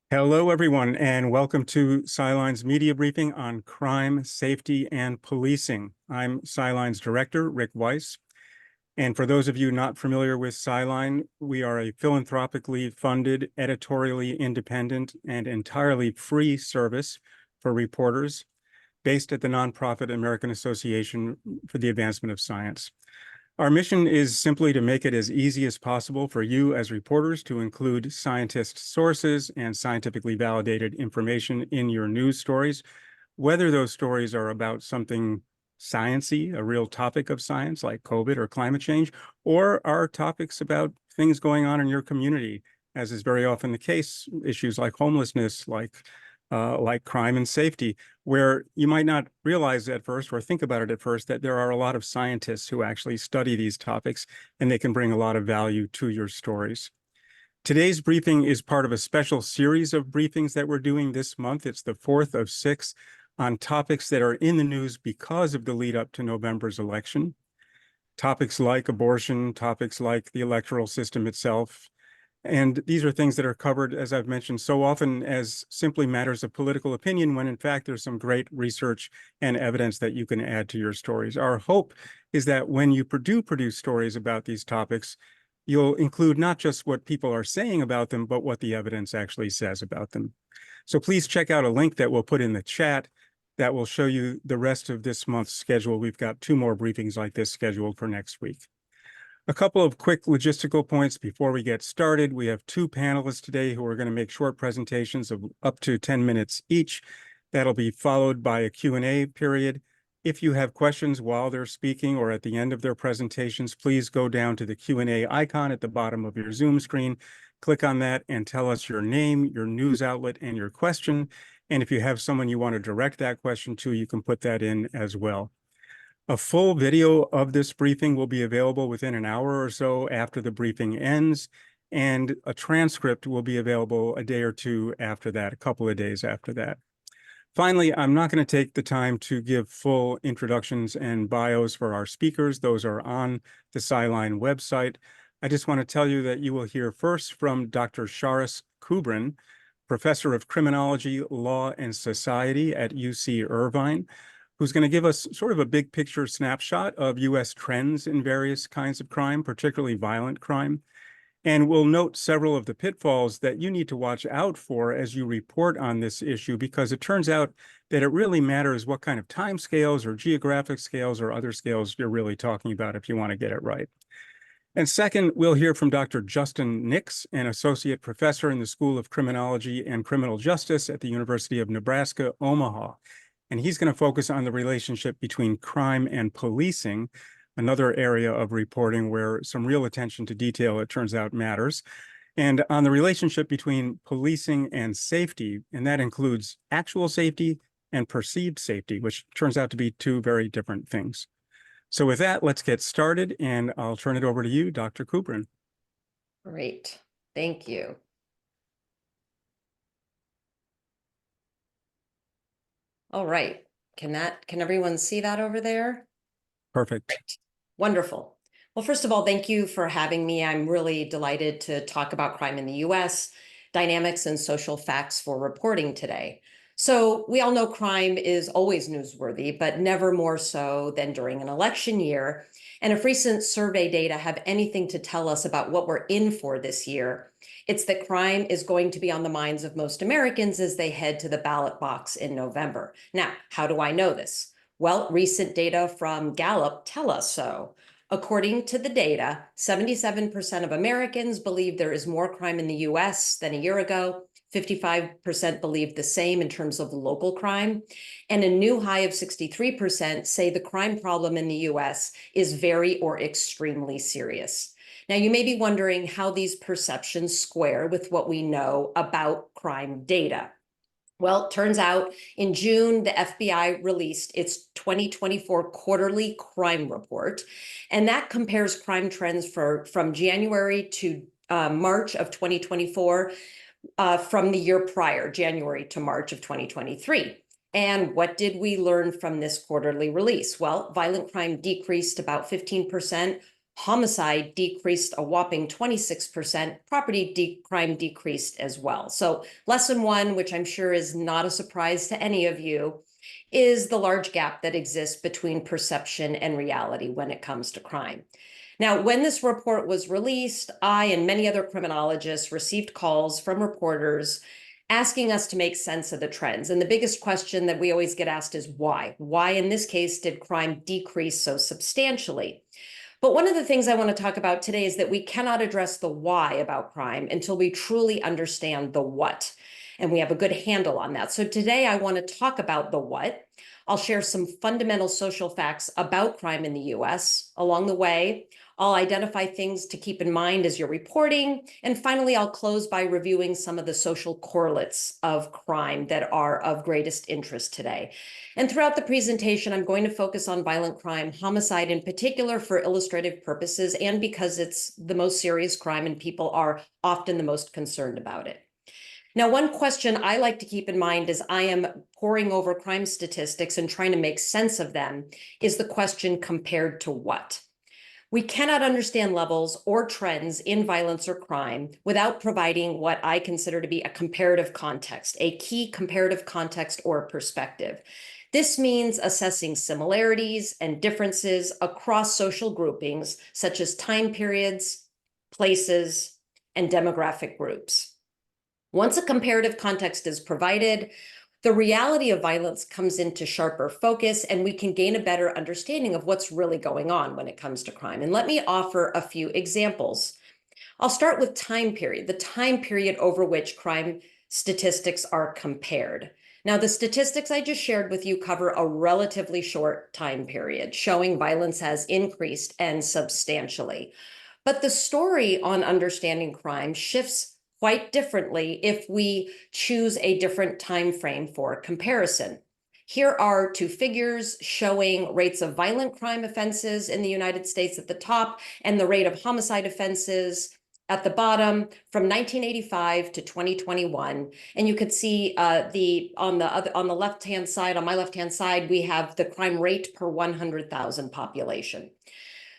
Hello, everyone, and welcome to SciLine's media briefing on crime, safety, and policing. I'm SciLine's director, Rick Weiss. And for those of you not familiar with SciLine, we are a philanthropically funded, editorially independent, and entirely free service for reporters based at the nonprofit American Association for the Advancement of Science. Our mission is simply to make it as easy as possible for you as reporters to include scientist sources and scientifically validated information in your news stories, whether those stories are about something sciencey, a real topic of science like COVID or climate change, or are topics about things going on in your community, as is very often the case, issues like homelessness, like crime and safety, where you might not realize at first or think about it at first that there are a lot of scientists who actually study these topics, and they can bring a lot of value to your stories. Today's briefing is part of a special series of briefings that we're doing this month. It's the fourth of six on topics that are in the news because of the lead up to November's election. Topics like abortion, topics like the electoral system itself. And these are things that are covered, as I've mentioned, so often as simply matters of political opinion, when in fact there's some great research and evidence that you can add to your stories. Our hope is that when you produce stories about these topics, you'll include not just what people are saying about them, but what the evidence actually says about them. So please check out a link that we'll put in the chat that will show you the rest of this month's schedule. We've got 2 more briefings like this scheduled for next week. A couple of quick logistical points before we get started. We have 2 panelists today who are going to make short presentations of up to 10 minutes each. That'll be followed by a Q&A period. If you have questions while they're speaking or at the end of their presentations, please go down to the Q&A icon at the bottom of your Zoom screen, click on that and tell us your name, your news outlet, and your question. And if you have someone you want to direct that question to, you can put that in as well. A full video of this briefing will be available within an hour or so after the briefing ends, and a transcript will be available a day or 2 after that, a couple of days after that. Finally, I'm not going to take the time to give full introductions and bios for our speakers. Those are on the SciLine website. I just want to tell you that you will hear first from Dr. Charis Kubrin, professor of criminology, law, and society at UC Irvine, who's going to give us sort of a big picture snapshot of U.S. trends in various kinds of crime, particularly violent crime. And we'll note several of the pitfalls that you need to watch out for as you report on this issue, because it turns out that it really matters what kind of time scales or geographic scales or other scales you're really talking about if you want to get it right. And second, we'll hear from Dr. Justin Nix, an associate professor in the School of Criminology and Criminal Justice at the University of Nebraska, Omaha. And he's going to focus on the relationship between crime and policing, another area of reporting where some real attention to detail, it turns out, matters, and on the relationship between policing and safety, and that includes actual safety and perceived safety, which turns out to be 2 very different things. So with that, let's get started, and I'll turn it over to you, Dr. Kubrin. Great. Thank you. All right. Can everyone see that over there? Perfect. Great. Wonderful. Well, first of all, thank you for having me. I'm really delighted to talk about crime in the US, dynamics and social facts for reporting today. So we all know crime is always newsworthy, but never more so than during an election year. And if recent survey data have anything to tell us about what we're in for this year, it's that crime is going to be on the minds of most Americans as they head to the ballot box in November. Now, how do I know this? Well, recent data from Gallup tell us so. According to the data, 77% of Americans believe there is more crime in the US than a year ago. 55% believe the same in terms of local crime. And a new high of 63% say the crime problem in the US is very or extremely serious. Now, you may be wondering how these perceptions square with what we know about crime data. Well, it turns out in June, the FBI released its 2024 quarterly crime report, and that compares crime trends from January to March of 2024 from the year prior, January to March of 2023. And what did we learn from this quarterly release? Well, violent crime decreased about 15%, Homicide decreased a whopping 26%. Property crime decreased as well. So lesson one, which I'm sure is not a surprise to any of you, is the large gap that exists between perception and reality when it comes to crime. Now, when this report was released, I and many other criminologists received calls from reporters asking us to make sense of the trends. And the biggest question that we always get asked is why? Why, in this case, did crime decrease so substantially? But one of the things I want to talk about today is that we cannot address the why about crime until we truly understand the what. And we have a good handle on that. So today I want to talk about the what. I'll share some fundamental social facts about crime in the US. Along the way, I'll identify things to keep in mind as you're reporting. And finally, I'll close by reviewing some of the social correlates of crime that are of greatest interest today. And throughout the presentation, I'm going to focus on violent crime, homicide in particular, for illustrative purposes, and because it's the most serious crime and people are often the most concerned about it. Now, one question I like to keep in mind as I am poring over crime statistics and trying to make sense of them is the question, compared to what? We cannot understand levels or trends in violence or crime without providing what I consider to be a comparative context, a key comparative context or perspective. This means assessing similarities and differences across social groupings, such as time periods, places, and demographic groups. Once a comparative context is provided, the reality of violence comes into sharper focus, and we can gain a better understanding of what's really going on when it comes to crime. And let me offer a few examples. I'll start with time period, the time period over which crime statistics are compared. Now, the statistics I just shared with you cover a relatively short time period, showing violence has increased and substantially. But the story on understanding crime shifts quite differently if we choose a different time frame for comparison. Here are two figures showing rates of violent crime offenses in the United States at the top and the rate of homicide offenses at the bottom from 1985 to 2021. And you could see on the left-hand side, on my left-hand side, we have the crime rate per 100,000 population.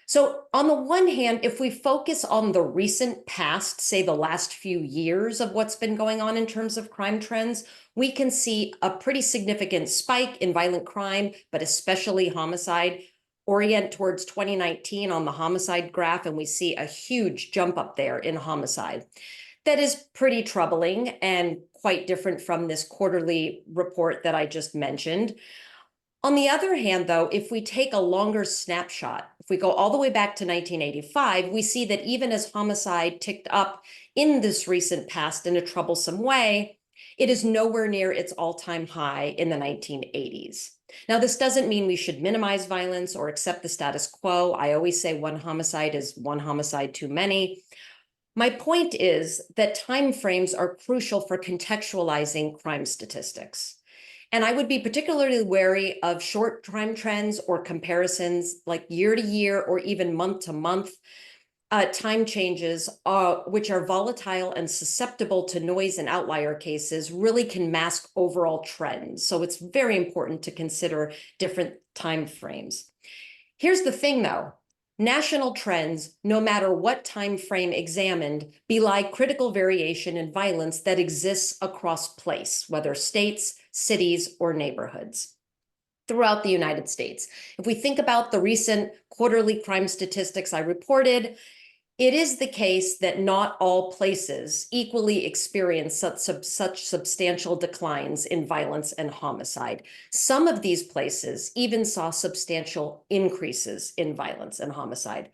So on the one hand, if we focus on the recent past, say the last few years of what's been going on in terms of crime trends, we can see a pretty significant spike in violent crime, but especially homicide. Orient towards 2019 on the homicide graph, and we see a huge jump up there in homicide. That is pretty troubling and quite different from this quarterly report that I just mentioned. On the other hand, though, if we take a longer snapshot, if we go all the way back to 1985, we see that even as homicide ticked up in this recent past in a troublesome way, it is nowhere near its all-time high in the 1980s. Now, this doesn't mean we should minimize violence or accept the status quo. I always say one homicide is one homicide too many. My point is that timeframes are crucial for contextualizing crime statistics. And I would be particularly wary of short crime trends or comparisons like year to year or even month to month time changes, which are volatile and susceptible to noise and outlier cases, really can mask overall trends. So it's very important to consider different time frames. Here's the thing, though. National trends, no matter what time frame examined, belie critical variation in violence that exists across place, whether states, cities, or neighborhoods throughout the United States. If we think about the recent quarterly crime statistics I reported, it is the case that not all places equally experience such substantial declines in violence and homicide. Some of these places even saw substantial increases in violence and homicide.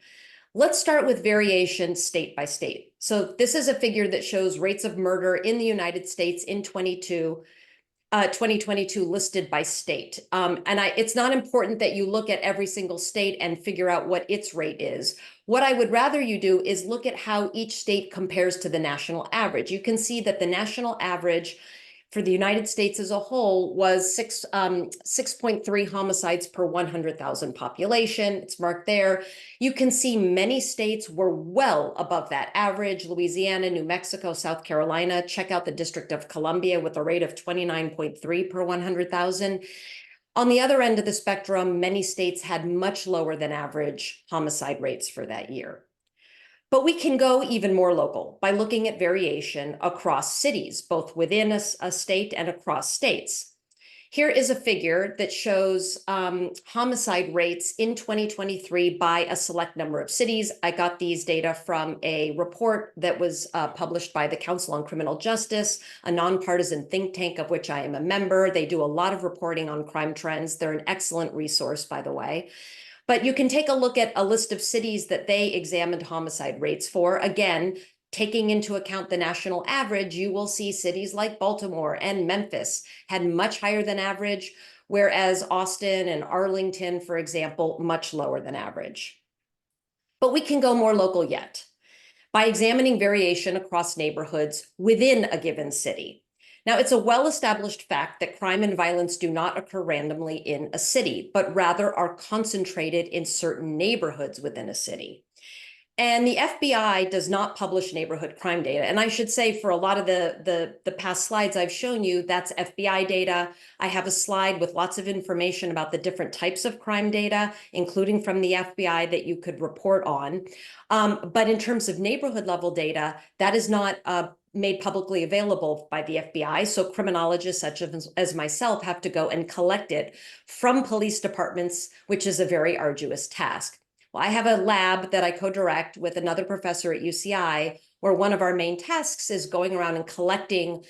Let's start with variation state by state. So this is a figure that shows rates of murder in the United States in 2022 listed by state. It's not important that you look at every single state and figure out what its rate is. What I would rather you do is look at how each state compares to the national average. You can see that the national average for the United States as a whole was 6.3 homicides per 100,000 population. It's marked there. You can see many states were well above that average. Louisiana, New Mexico, South Carolina. Check out the District of Columbia with a rate of 29.3 per 100,000. On the other end of the spectrum, many states had much lower than average homicide rates for that year. But we can go even more local by looking at variation across cities, both within a state and across states. Here is a figure that shows homicide rates in 2023 by a select number of cities. I got these data from a report that was published by the Council on Criminal Justice, a nonpartisan think tank of which I am a member. They do a lot of reporting on crime trends. They're an excellent resource, by the way. But you can take a look at a list of cities that they examined homicide rates for. Again, taking into account the national average, you will see cities like Baltimore and Memphis had much higher than average, whereas Austin and Arlington, for example, much lower than average. But we can go more local yet by examining variation across neighborhoods within a given city. Now, it's a well-established fact that crime and violence do not occur randomly in a city, but rather are concentrated in certain neighborhoods within a city. And the FBI does not publish neighborhood crime data. And I should say for a lot of the past slides I've shown you, that's FBI data. I have a slide with lots of information about the different types of crime data, including from the FBI, that you could report on. But in terms of neighborhood level data, that is not made publicly available by the FBI. So criminologists such as myself have to go and collect it from police departments, which is a very arduous task. Well, I have a lab that I co-direct with another professor at UCI, where one of our main tasks is going around and collecting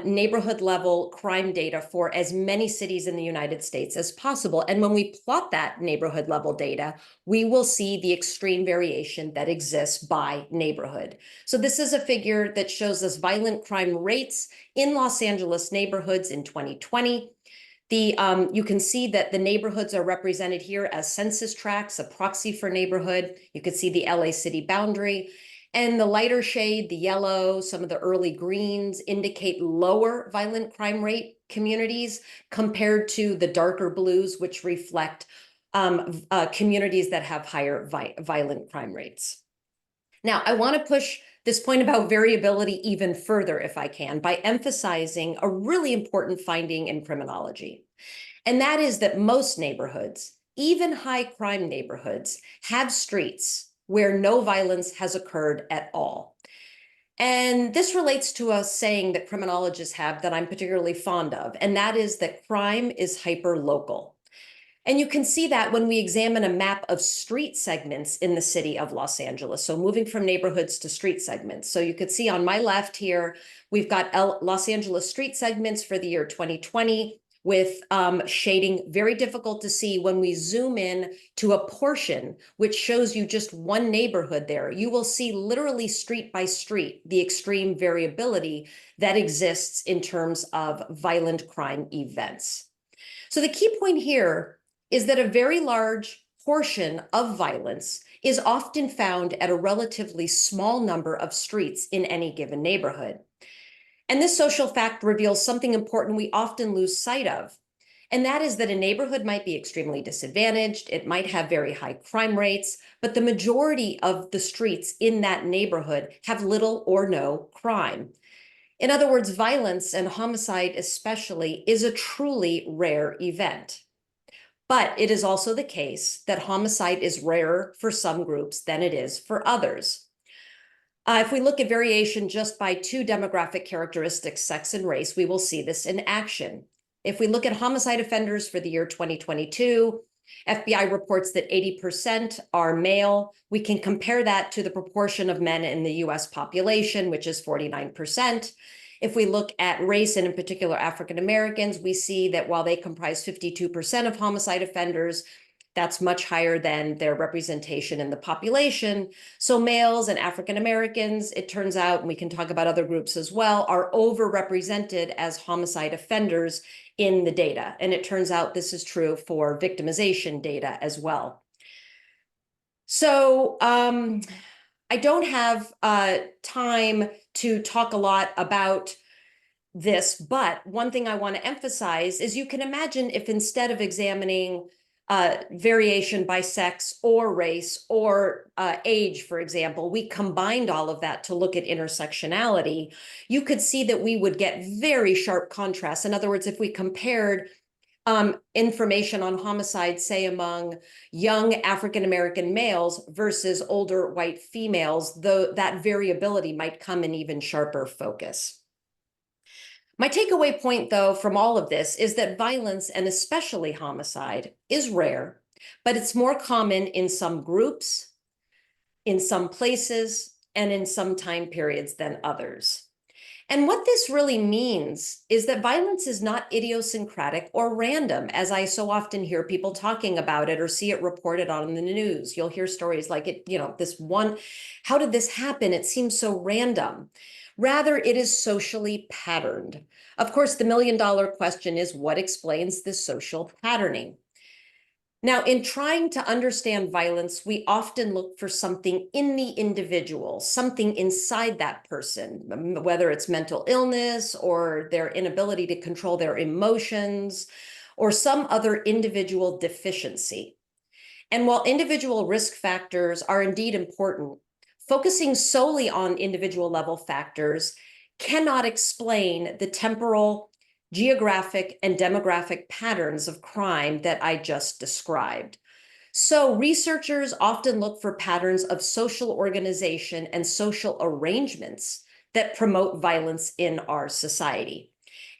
neighborhood level crime data for as many cities in the United States as possible. And when we plot that neighborhood level data, we will see the extreme variation that exists by neighborhood. So this is a figure that shows us violent crime rates in Los Angeles neighborhoods in 2020. You can see that the neighborhoods are represented here as census tracts, a proxy for neighborhood. You can see the LA city boundary. And the lighter shade, the yellow, some of the early greens indicate lower violent crime rate communities compared to the darker blues, which reflect communities that have higher violent crime rates. Now, I want to push this point about variability even further, if I can, by emphasizing a really important finding in criminology. And that is that most neighborhoods, even high crime neighborhoods, have streets where no violence has occurred at all. And this relates to a saying that criminologists have that I'm particularly fond of, and that is that crime is hyper-local. And you can see that when we examine a map of street segments in the city of Los Angeles. So moving from neighborhoods to street segments. So you could see on my left here, we've got Los Angeles street segments for the year 2020 with shading very difficult to see. When we zoom in to a portion which shows you just one neighborhood there, you will see literally street by street the extreme variability that exists in terms of violent crime events. So the key point here is that a very large portion of violence is often found at a relatively small number of streets in any given neighborhood. And this social fact reveals something important we often lose sight of, and that is that a neighborhood might be extremely disadvantaged, it might have very high crime rates, but the majority of the streets in that neighborhood have little or no crime. In other words, violence, and homicide especially, is a truly rare event. But it is also the case that homicide is rarer for some groups than it is for others. If we look at variation just by two demographic characteristics, sex and race, we will see this in action. If we look at homicide offenders for the year 2022, FBI reports that 80% are male. We can compare that to the proportion of men in the US population, which is 49%. If we look at race, and in particular African Americans, we see that while they comprise 52% of homicide offenders, that's much higher than their representation in the population. So males and African Americans, it turns out, and we can talk about other groups as well, are overrepresented as homicide offenders in the data. And it turns out this is true for victimization data as well. So I don't have time to talk a lot about this, but one thing I want to emphasize is you can imagine if instead of examining variation by sex or race or age, for example, we combined all of that to look at intersectionality, you could see that we would get very sharp contrasts. In other words, if we compared information on homicide, say among young African-American males versus older white females, though that variability might come in even sharper focus. My takeaway point, though, from all of this is that violence, and especially homicide, is rare, but it's more common in some groups, in some places, and in some time periods than others. And what this really means is that violence is not idiosyncratic or random, as I so often hear people talking about it or see it reported on in the news. You'll hear stories like how did this happen? It seems so random. Rather, it is socially patterned. Of course, the million-dollar question is what explains this social patterning? Now, in trying to understand violence, we often look for something in the individual, something inside that person, whether it's mental illness or their inability to control their emotions or some other individual deficiency. And while individual risk factors are indeed important, focusing solely on individual level factors cannot explain the temporal, geographic, and demographic patterns of crime that I just described. So researchers often look for patterns of social organization and social arrangements that promote violence in our society.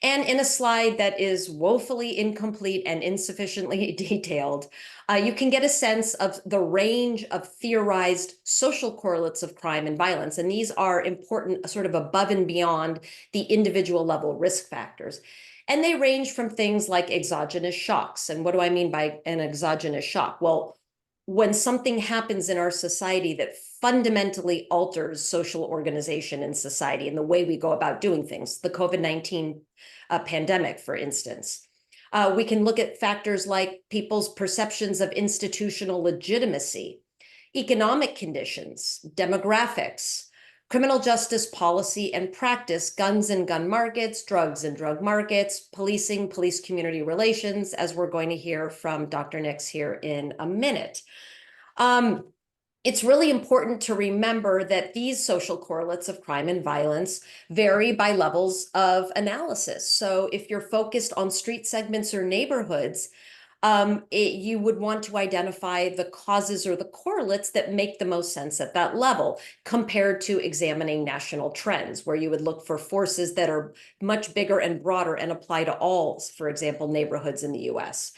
And in a slide that is woefully incomplete and insufficiently detailed, you can get a sense of the range of theorized social correlates of crime and violence. And these are important, sort of above and beyond the individual level risk factors. And they range from things like exogenous shocks. And what do I mean by an exogenous shock? Well, when something happens in our society that fundamentally alters social organization in society and the way we go about doing things, the COVID-19 pandemic, for instance. We can look at factors like people's perceptions of institutional legitimacy, economic conditions, demographics, criminal justice policy and practice, guns and gun markets, drugs and drug markets, policing, police community relations, as we're going to hear from Dr. Nix here in a minute. It's really important to remember that these social correlates of crime and violence vary by levels of analysis. So if you're focused on street segments or neighborhoods, you would want to identify the causes or the correlates that make the most sense at that level, compared to examining national trends, where you would look for forces that are much bigger and broader and apply to all, for example, neighborhoods in the US.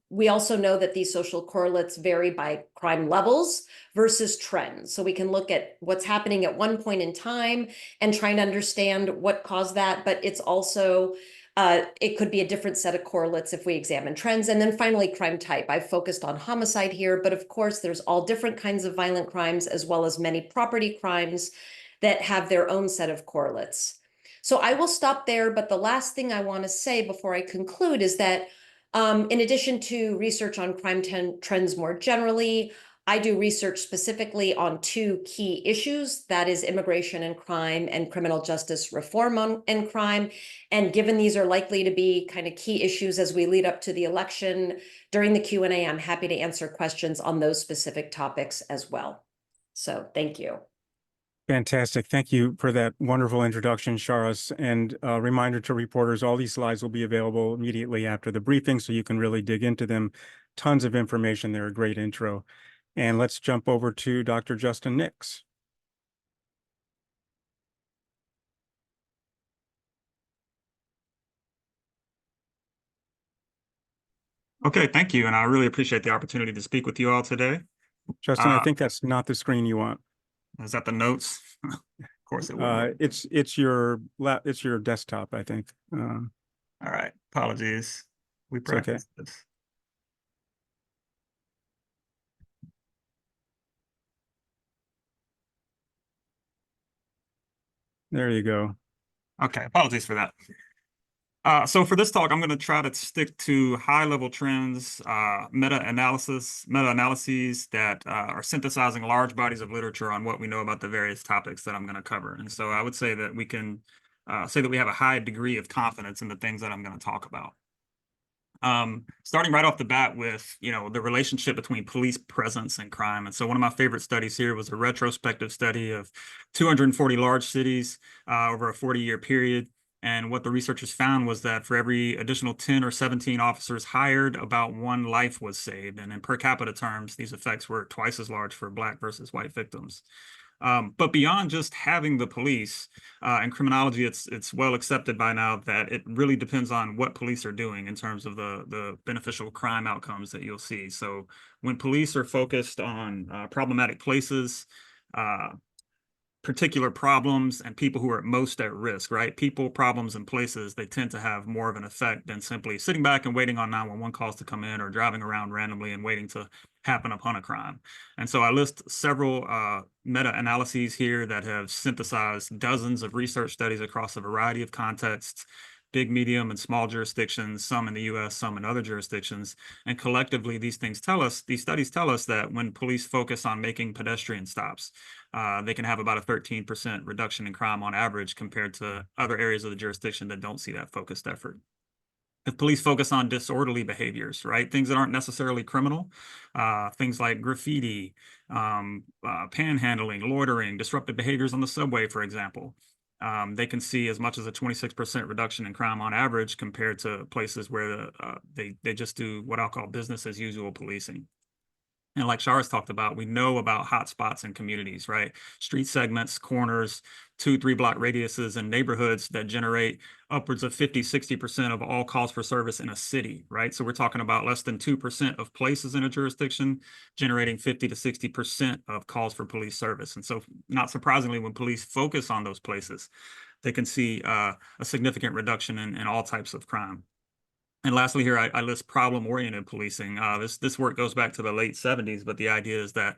We also know that these social correlates vary by crime levels versus trends. So we can look at what's happening at one point in time and trying to understand what caused that, but it's also it could be a different set of correlates if we examine trends. And then finally, crime type. I've focused on homicide here, but of course, there's all different kinds of violent crimes, as well as many property crimes that have their own set of correlates. So I will stop there, but the last thing I want to say before I conclude is that in addition to research on crime trends more generally, I do research specifically on two key issues, that is immigration and crime and criminal justice reform and crime. And given these are likely to be kind of key issues as we lead up to the election, during the Q&A, I'm happy to answer questions on those specific topics as well. So thank you. Fantastic. Thank you for that wonderful introduction, Charis. And a reminder to reporters, all these slides will be available immediately after the briefing, so you can really dig into them. Tons of information. They're a great intro. And let's jump over to Dr. Justin Nix. Okay, thank you. And I really appreciate the opportunity to speak with you all today. Justin, I think that's not the screen you want. Is that the notes? Of course it will. It's your desktop, I think. All right, apologies. We practiced this. There you go. Okay, apologies for that. So for this talk, I'm going to try to stick to high-level trends, meta-analyses that are synthesizing large bodies of literature on what we know about the various topics that I'm going to cover. And so I would say that we can say that we have a high degree of confidence in the things that I'm going to talk about. Starting right off the bat with, the relationship between police presence and crime. And so one of my favorite studies here was a retrospective study of 240 large cities over a 40-year period. And what the researchers found was that for every additional 10 or 17 officers hired, about 1 life was saved. And in per capita terms, these effects were twice as large for Black versus white victims. But beyond just having the police, in criminology, it's well accepted by now that it really depends on what police are doing in terms of the beneficial crime outcomes that you'll see. So when police are focused on problematic places, particular problems, and people who are most at risk, right? People, problems, and places, they tend to have more of an effect than simply sitting back and waiting on 911 calls to come in or driving around randomly and waiting to happen upon a crime. And so I list several meta-analyses here that have synthesized dozens of research studies across a variety of contexts, big, medium, and small jurisdictions, some in the US, some in other jurisdictions. And collectively, these studies tell us that when police focus on making pedestrian stops, they can have about a 13% reduction in crime on average compared to other areas of the jurisdiction that don't see that focused effort. If police focus on disorderly behaviors, right, things that aren't necessarily criminal, things like graffiti, panhandling, loitering, disruptive behaviors on the subway, for example, they can see as much as a 26% reduction in crime on average compared to places where they just do what I'll call business as usual policing. And like Charis talked about, we know about hotspots in communities, right? Street segments, corners, 2-3 block radiuses, and neighborhoods that generate upwards of 50-60% of all calls for service in a city, right? So we're talking about less than 2% of places in a jurisdiction generating 50-60% of calls for police service. And so not surprisingly, when police focus on those places, they can see a significant reduction in all types of crime. And lastly here, I list problem-oriented policing. This work goes back to the late 70s, but the idea is that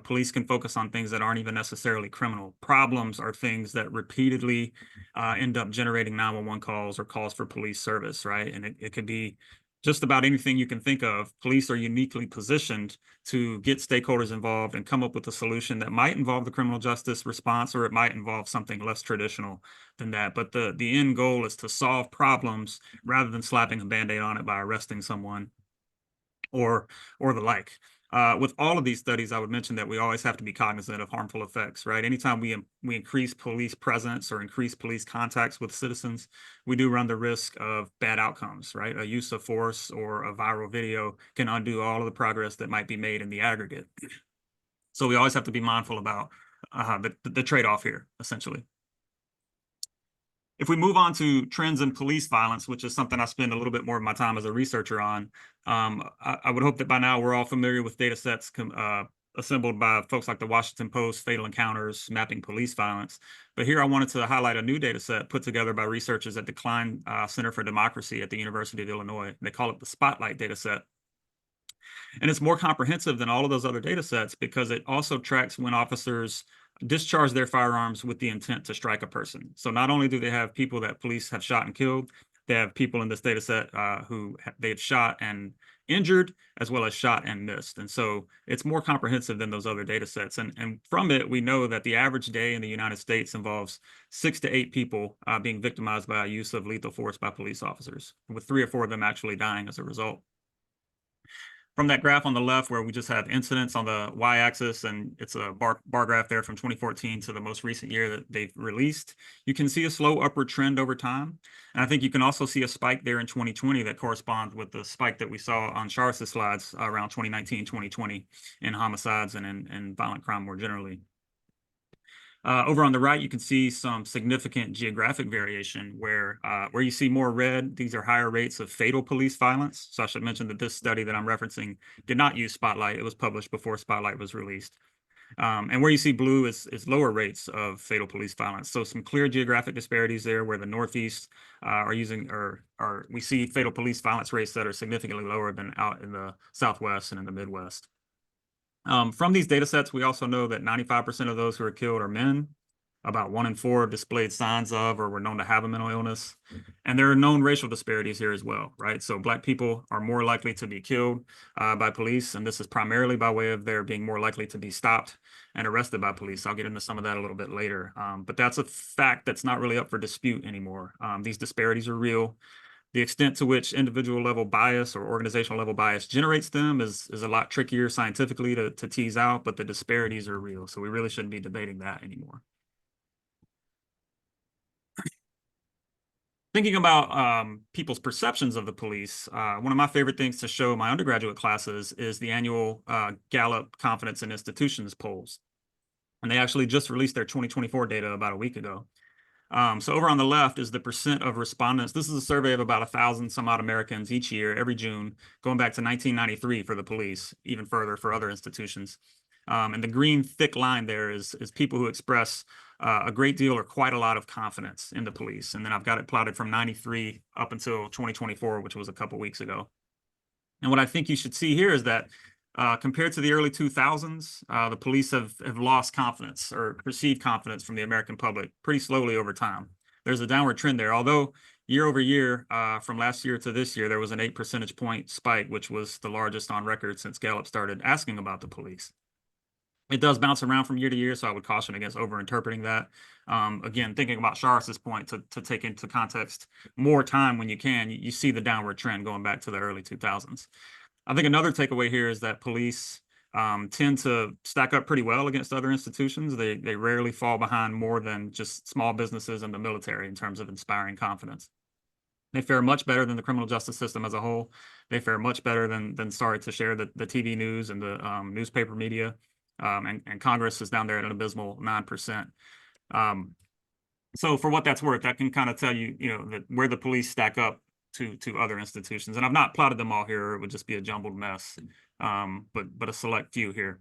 police can focus on things that aren't even necessarily criminal. Problems are things that repeatedly end up generating 911 calls or calls for police service, right? And it could be just about anything you can think of. Police are uniquely positioned to get stakeholders involved and come up with a solution that might involve the criminal justice response, or it might involve something less traditional than that. But the end goal is to solve problems rather than slapping a Band-Aid on it by arresting someone or the like. With all of these studies, I would mention that we always have to be cognizant of harmful effects, right? Anytime we increase police presence or increase police contacts with citizens, we do run the risk of bad outcomes, right? A use of force or a viral video can undo all of the progress that might be made in the aggregate. So we always have to be mindful about the trade-off here, essentially. If we move on to trends in police violence, which is something I spend a little bit more of my time as a researcher on, I would hope that by now we're all familiar with data sets assembled by folks like the Washington Post, Fatal Encounters, Mapping Police Violence. But here I wanted to highlight a new data set put together by researchers at the Klein Center for Democracy at the University of Illinois. They call it the Spotlight data set. And it's more comprehensive than all of those other data sets because it also tracks when officers discharge their firearms with the intent to strike a person. So not only do they have people that police have shot and killed, they have people in this data set who they've shot and injured, as well as shot and missed. And so it's more comprehensive than those other data sets. And from it, we know that the average day in the United States involves 6 to 8 people being victimized by use of lethal force by police officers, with 3 or 4 of them actually dying as a result. From that graph on the left, where we just have incidents on the y-axis, and it's a bar graph there from 2014 to the most recent year that they've released, you can see a slow upward trend over time. And I think you can also see a spike there in 2020 that corresponds with the spike that we saw on Charis' slides around 2019, 2020 in homicides and in violent crime more generally. Over on the right, you can see some significant geographic variation where you see more red, these are higher rates of fatal police violence. So I should mention that this study that I'm referencing did not use Spotlight. It was published before Spotlight was released. And where you see blue is lower rates of fatal police violence. So some clear geographic disparities there where the Northeast we see fatal police violence rates that are significantly lower than out in the Southwest and in the Midwest. From these data sets, we also know that 95% of those who are killed are men. About 1 in 4 have displayed signs of or were known to have a mental illness. And there are known racial disparities here as well, right? So Black people are more likely to be killed by police, and this is primarily by way of their being more likely to be stopped and arrested by police. I'll get into some of that a little bit later. But that's a fact that's not really up for dispute anymore. These disparities are real. The extent to which individual level bias or organizational level bias generates them is a lot trickier scientifically to tease out, but the disparities are real. So we really shouldn't be debating that anymore. Thinking about people's perceptions of the police, one of my favorite things to show my undergraduate classes is the annual Gallup Confidence in Institutions polls. And they actually just released their 2024 data about a week ago. So over on the left is the percent of respondents. This is a survey of about 1,000 some odd Americans each year, every June, going back to 1993 for the police, even further for other institutions. And the green thick line there is people who express a great deal or quite a lot of confidence in the police. And then I've got it plotted from 93 up until 2024, which was a couple weeks ago. And what I think you should see here is that compared to the early 2000s, the police have lost confidence or perceived confidence from the American public pretty slowly over time. There's a downward trend there, although year over year, from last year to this year, there was an 8 percentage point spike, which was the largest on record since Gallup started asking about the police. It does bounce around from year to year, so I would caution against over-interpreting that. Again, thinking about Charis's point to take into context more time when you can, you see the downward trend going back to the early 2000s. I think another takeaway here is that police tend to stack up pretty well against other institutions. They rarely fall behind more than just small businesses and the military in terms of inspiring confidence. They fare much better than the criminal justice system as a whole. They fare much better than sorry to share, the TV news and the newspaper media. And Congress is down there at an abysmal 9%. So for what that's worth, that can kind of tell you, that where the police stack up to other institutions. And I've not plotted them all here, or it would just be a jumbled mess, but a select few here.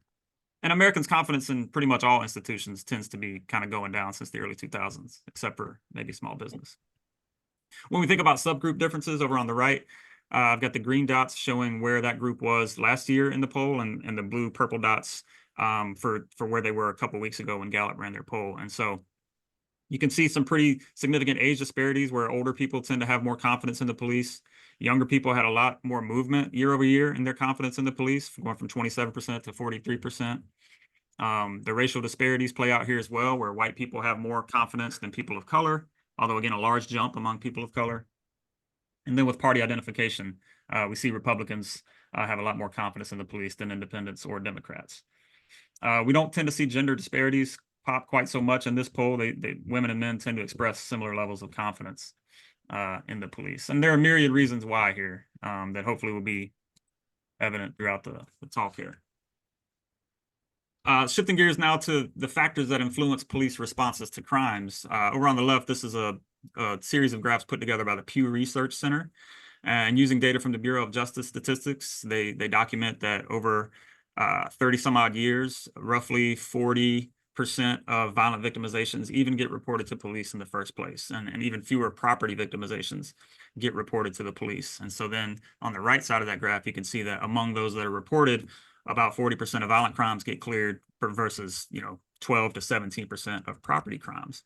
And Americans' confidence in pretty much all institutions tends to be kind of going down since the early 2000s, except for maybe small business. When we think about subgroup differences over on the right, I've got the green dots showing where that group was last year in the poll, and the blue purple dots for where they were a couple weeks ago when Gallup ran their poll. And so you can see some pretty significant age disparities where older people tend to have more confidence in the police. Younger people had a lot more movement year over year in their confidence in the police, going from 27% to 43%. The racial disparities play out here as well, where white people have more confidence than people of color, although again, a large jump among people of color. And then with party identification, we see Republicans have a lot more confidence in the police than independents or Democrats. We don't tend to see gender disparities pop quite so much in this poll. Women and men tend to express similar levels of confidence in the police. And there are myriad reasons why here that hopefully will be evident throughout the talk here. Shifting gears now to the factors that influence police responses to crimes. Over on the left, this is a series of graphs put together by the Pew Research Center. And using data from the Bureau of Justice Statistics, they document that over 30 some odd years, roughly 40% of violent victimizations even get reported to police in the first place, and even fewer property victimizations get reported to the police. And so then on the right side of that graph, you can see that among those that are reported, about 40% of violent crimes get cleared versus 12 to 17% of property crimes.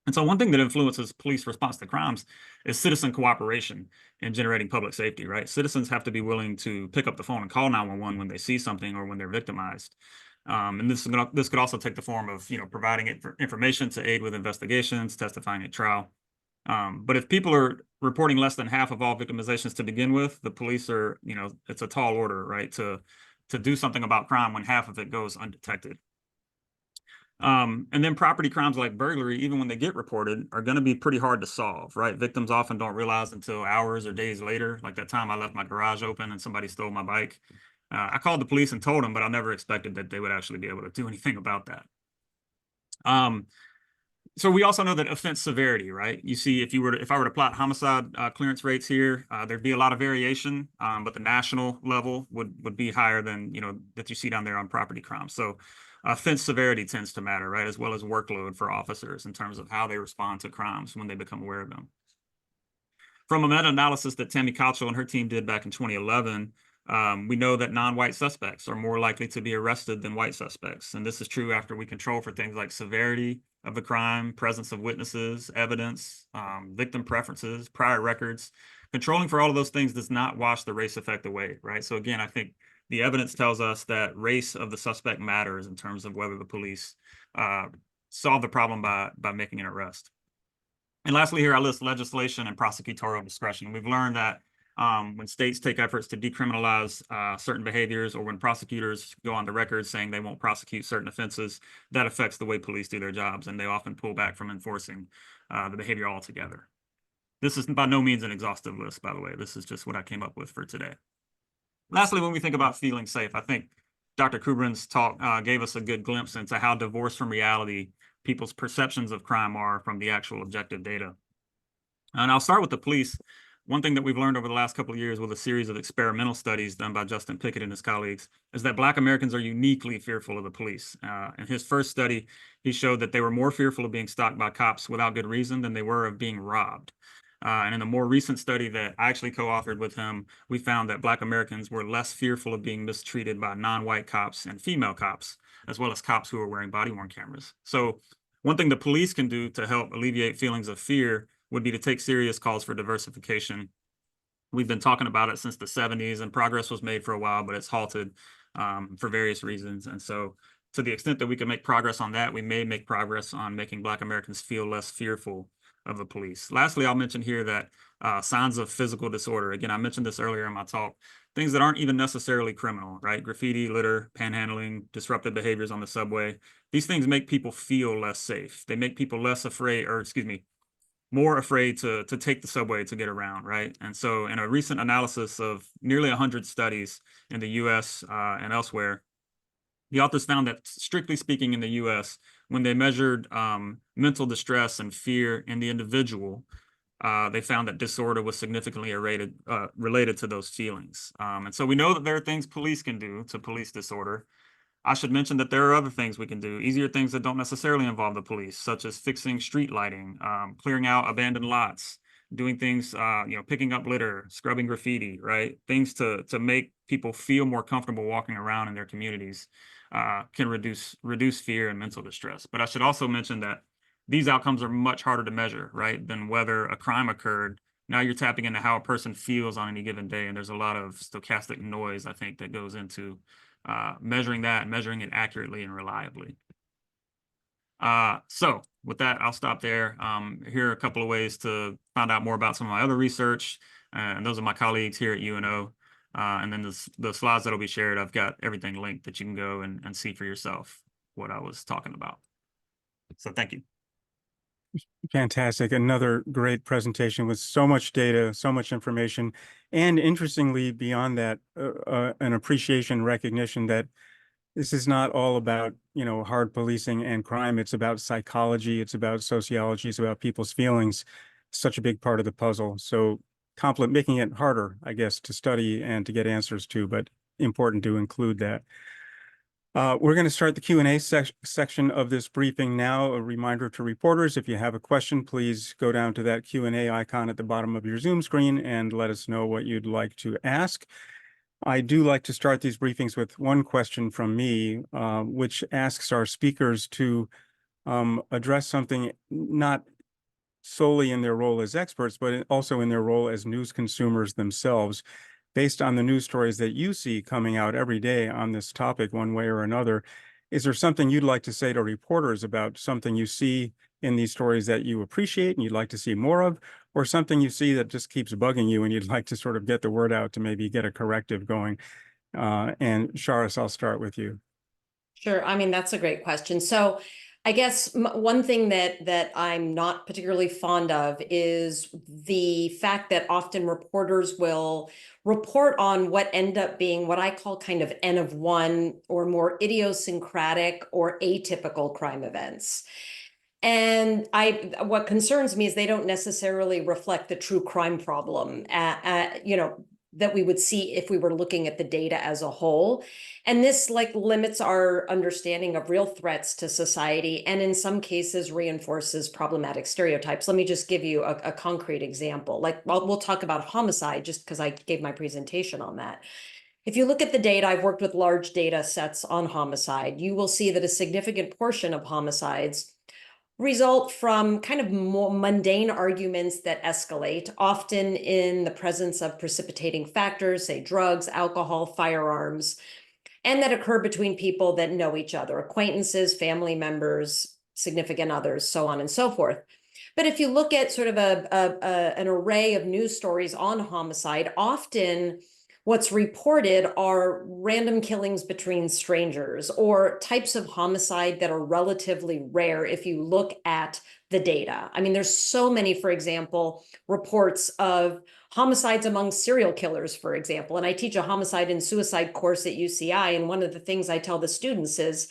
And so one thing that influences police response to crimes is citizen cooperation in generating public safety, right? Citizens have to be willing to pick up the phone and call 911 when they see something or when they're victimized. And this could also take the form of, providing information to aid with investigations, testifying at trial. But if people are reporting less than half of all victimizations to begin with, the police are, it's a tall order, right, to do something about crime when half of it goes undetected. And then property crimes like burglary, even when they get reported, are going to be pretty hard to solve, right? Victims often don't realize until hours or days later, like that time I left my garage open and somebody stole my bike. I called the police and told them, but I never expected that they would actually be able to do anything about that. So we also know that offense severity, right? You see, if I were to plot homicide clearance rates here, there'd be a lot of variation, but the national level would be higher than that you see down there on property crimes. So offense severity tends to matter, right, as well as workload for officers in terms of how they respond to crimes when they become aware of them. From a meta-analysis that Tammy Couchel and her team did back in 2011, we know that non-white suspects are more likely to be arrested than white suspects. And this is true after we control for things like severity of the crime, presence of witnesses, evidence, victim preferences, prior records. Controlling for all of those things does not wash the race effect away, right? So again, I think the evidence tells us that race of the suspect matters in terms of whether the police solve the problem by making an arrest. And lastly here, I list legislation and prosecutorial discretion. We've learned that when states take efforts to decriminalize certain behaviors, or when prosecutors go on the record saying they won't prosecute certain offenses, that affects the way police do their jobs, and they often pull back from enforcing the behavior altogether. This is by no means an exhaustive list, by the way. This is just what I came up with for today. Lastly, when we think about feeling safe, I think Dr. Kubrin's talk gave us a good glimpse into how divorced from reality people's perceptions of crime are from the actual objective data. And I'll start with the police. One thing that we've learned over the last couple of years with a series of experimental studies done by Justin Pickett and his colleagues is that Black Americans are uniquely fearful of the police. In his first study, he showed that they were more fearful of being stalked by cops without good reason than they were of being robbed. And in a more recent study that I actually co-authored with him, we found that Black Americans were less fearful of being mistreated by non-white cops and female cops, as well as cops who are wearing body-worn cameras. So one thing the police can do to help alleviate feelings of fear would be to take serious calls for diversification. We've been talking about it since the 70s, and progress was made for a while, but it's halted for various reasons. And so to the extent that we can make progress on that, we may make progress on making Black Americans feel less fearful of the police. Lastly, I'll mention here that signs of physical disorder. Again, I mentioned this earlier in my talk, things that aren't even necessarily criminal, right? Graffiti, litter, panhandling, disruptive behaviors on the subway. These things make people feel less safe. They make people less afraid, or excuse me, more afraid to take the subway to get around, right? And so in a recent analysis of nearly 100 studies in the US and elsewhere, the authors found that, strictly speaking, in the US, when they measured mental distress and fear in the individual, they found that disorder was significantly related to those feelings. And so we know that there are things police can do to police disorder. I should mention that there are other things we can do, easier things that don't necessarily involve the police, such as fixing street lighting, clearing out abandoned lots, doing things, picking up litter, scrubbing graffiti, right? Things to make people feel more comfortable walking around in their communities can reduce fear and mental distress. But I should also mention that these outcomes are much harder to measure, right, than whether a crime occurred. Now you're tapping into how a person feels on any given day, and there's a lot of stochastic noise, I think, that goes into measuring that and measuring it accurately and reliably. So with that, I'll stop there. Here are a couple of ways to find out more about some of my other research, and those are my colleagues here at UNO. And then the slides that'll be shared, I've got everything linked that you can go and see for yourself what I was talking about. So thank you. Fantastic. Another great presentation with so much data, so much information, and interestingly, beyond that, an appreciation, recognition that this is not all about, hard policing and crime. It's about psychology. It's about sociology. It's about people's feelings. Such a big part of the puzzle. So making it harder, I guess, to study and to get answers to, but important to include that. We're going to start the Q&A section of this briefing now. A reminder to reporters, if you have a question, please go down to that Q&A icon at the bottom of your Zoom screen and let us know what you'd like to ask. I do like to start these briefings with one question from me, which asks our speakers to address something not solely in their role as experts, but also in their role as news consumers themselves. Based on the news stories that you see coming out every day on this topic, one way or another, is there something you'd like to say to reporters about something you see in these stories that you appreciate and you'd like to see more of, or something you see that just keeps bugging you and you'd like to sort of get the word out to maybe get a corrective going? And Charis, I'll start with you. Sure. I mean, that's a great question. So I guess one thing that I'm not particularly fond of is the fact that often reporters will report on what end up being what I call kind of N of one or more idiosyncratic or atypical crime events. And what concerns me is they don't necessarily reflect the true crime problem, that we would see if we were looking at the data as a whole. And this limits our understanding of real threats to society, and in some cases reinforces problematic stereotypes. Let me just give you a concrete example. We'll talk about homicide just because I gave my presentation on that. If you look at the data, I've worked with large data sets on homicide. You will see that a significant portion of homicides result from kind of more mundane arguments that escalate, often in the presence of precipitating factors, say drugs, alcohol, firearms, and that occur between people that know each other, acquaintances, family members, significant others, so on and so forth. But if you look at sort of an array of news stories on homicide, often What's reported are random killings between strangers or types of homicide that are relatively rare if you look at the data. I mean, there's so many, for example, reports of homicides among serial killers, for example. And I teach a homicide and suicide course at UCI. And one of the things I tell the students is,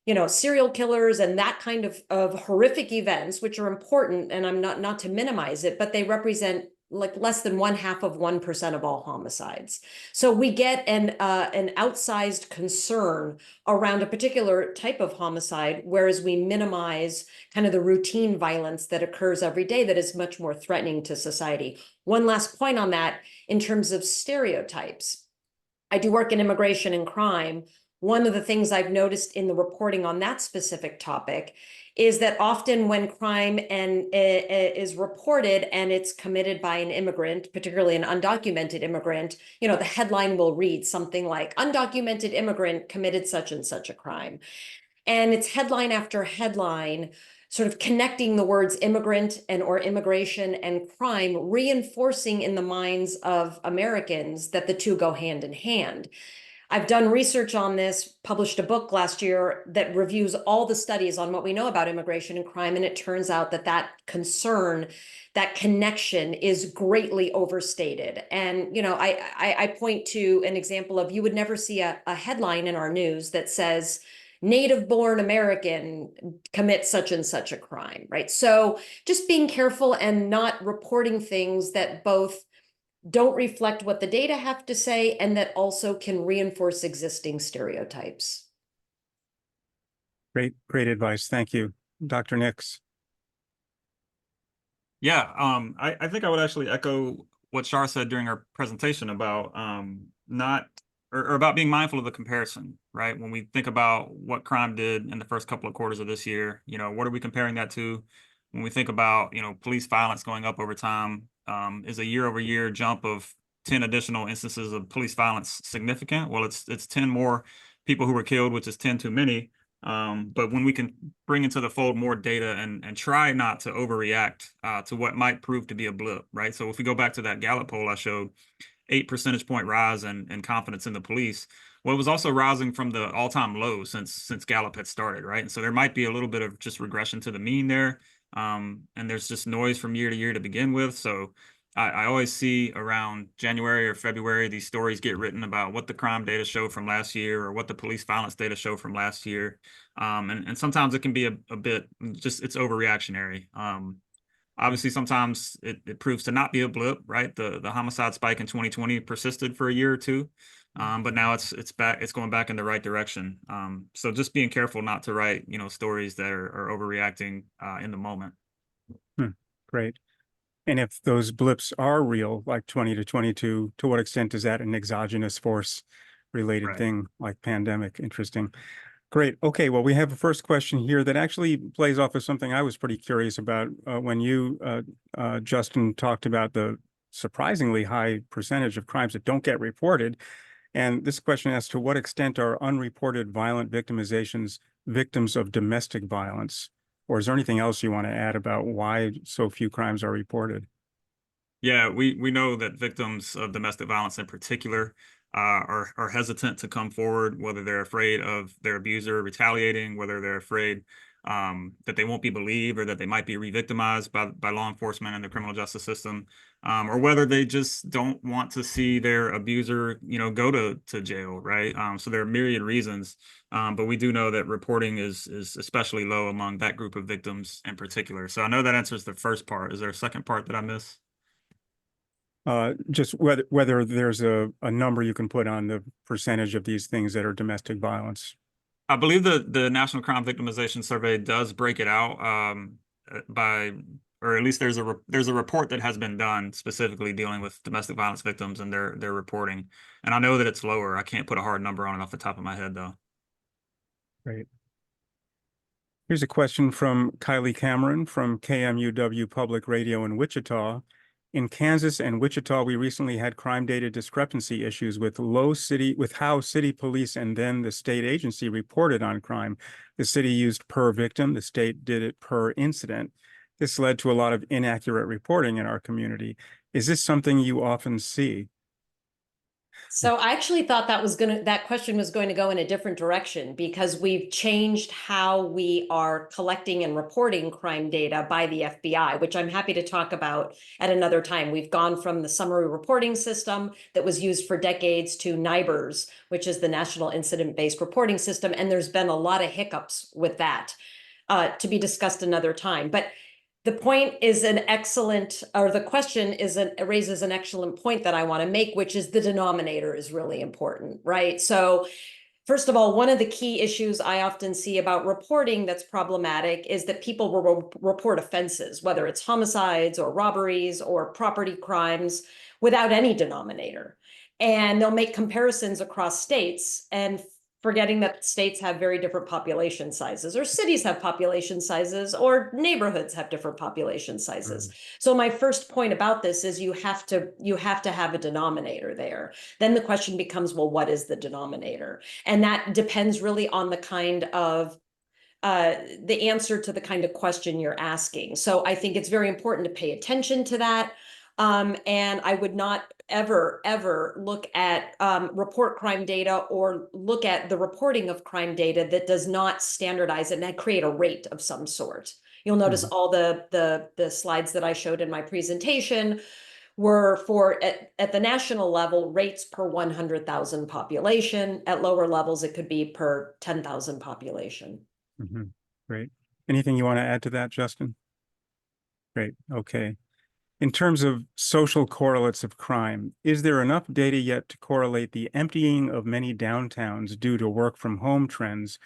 you know, serial killers and that kind of horrific events, which are important, and I'm not to minimize it, but they represent like less than 0.5% of all homicides. So we get an outsized concern around a particular type of homicide, whereas we minimize kind of the routine violence that occurs every day that is much more threatening to society. One last point on that, in terms of stereotypes. I do work in immigration and crime. One of the things I've noticed in the reporting on that specific topic is that often when crime is reported and it's committed by an immigrant, particularly an undocumented immigrant, you know, the headline will read something like undocumented immigrant committed such and such a crime. And it's headline after headline, sort of connecting the words immigrant and or immigration and crime, reinforcing in the minds of Americans that the two go hand in hand. I've done research on this, published a book last year that reviews all the studies on what we know about immigration and crime, and it turns out that that concern, that connection is greatly overstated. And, you know, I point to an example of, you would never see a headline in our news that says, native-born American commits such and such a crime, right? So just being careful and not reporting things that both don't reflect what the data have to say and that also can reinforce existing stereotypes. Great advice. Thank you. Dr. Nix. Yeah, I think I would actually echo what Shar said during our presentation about not or about being mindful of the comparison, right? When we think about what crime did in the first couple of quarters of this year, you know, what are we comparing that to? When we think about, you know, police violence going up over time, is a year-over-year jump of 10 additional instances of police violence significant? Well, it's 10 more people who were killed, which is 10 too many. But when we can bring into the fold more data and try not to overreact to what might prove to be a blip, right? So if we go back to that Gallup poll I showed, 8 percentage point rise in confidence in the police. Well, it was also rising from the all-time low since Gallup had started, right? And so there might be a little bit of just regression to the mean there. And there's just noise from year to year to begin with. So I always see around January or February, these stories get written about what the crime data show from last year or what the police violence data show from last year. And sometimes it can be a bit just, it's overreactionary. Obviously, sometimes it proves to not be a blip, right? The homicide spike in 2020 persisted for a year or two, but now it's back, it's going back in the right direction. So just being careful not to write, you know, stories that are overreacting in the moment. Great. And if those blips are real, like 20 to 22, to what extent is that an exogenous force related Right. thing like pandemic? Interesting. Great. Okay. Well, we have a first question here that actually plays off of something I was pretty curious about when you, Justin, talked about the surprisingly high percentage of crimes that don't get reported. And this question asks, to what extent are unreported violent victimizations victims of domestic violence? Or is there anything else you want to add about why so few crimes are reported? Yeah, we know that victims of domestic violence in particular are hesitant to come forward, whether they're afraid of their abuser retaliating, whether they're afraid that they won't be believed or that they might be re-victimized by law enforcement and the criminal justice system, or whether they just don't want to see their abuser, you know, go to jail, right? So there are myriad reasons, but we do know that reporting is especially low among that group of victims in particular. So I know that answers the first part. Is there a second part that I missed? Just whether there's a number you can put on the percentage of these things that are domestic violence. I believe the National Crime Victimization Survey does break it out by, or at least there's a report that has been done specifically dealing with domestic violence victims and their reporting. And I know that it's lower. I can't put a hard number on it off the top of my head though. Great. Here's a question from Kylie Cameron from KMUW Public Radio in Wichita. In Kansas and Wichita, we recently had crime data discrepancy issues with how city police and then the state agency reported on crime. The city used per victim, the state did it per incident. This led to a lot of inaccurate reporting in our community. Is this something you often see? So I actually thought that question was going to go in a different direction because we've changed how we are collecting and reporting crime data by the FBI, which I'm happy to talk about at another time. We've gone from the summary reporting system that was used for decades to NIBRS, which is the National Incident-Based Reporting System, and there's been a lot of hiccups with that to be discussed another time. But the point is an excellent, or the question raises an excellent point that I want to make, which is the denominator is really important, right? So first of all, one of the key issues I often see about reporting that's problematic is that people will report offenses, whether it's homicides or robberies or property crimes, without any denominator. And they'll make comparisons across states and forgetting that states have very different population sizes, or cities have population sizes, or neighborhoods have different population sizes. So my first point about this is you have to have a denominator there. Then the question becomes, well, what is the denominator? And that depends really on the kind of the answer to the kind of question you're asking. So I think it's very important to pay attention to that. And I would not ever look at report crime data or look at the reporting of crime data that does not standardize it and create a rate of some sort. You'll notice all the slides that I showed in my presentation were for at the national level rates per 100,000 population. At lower levels, it could be per 10,000 population. Great. Anything you want to add to that, Justin? Great. Okay. In terms of social correlates of crime, is there enough data yet to correlate the emptying of many downtowns due to work from home trends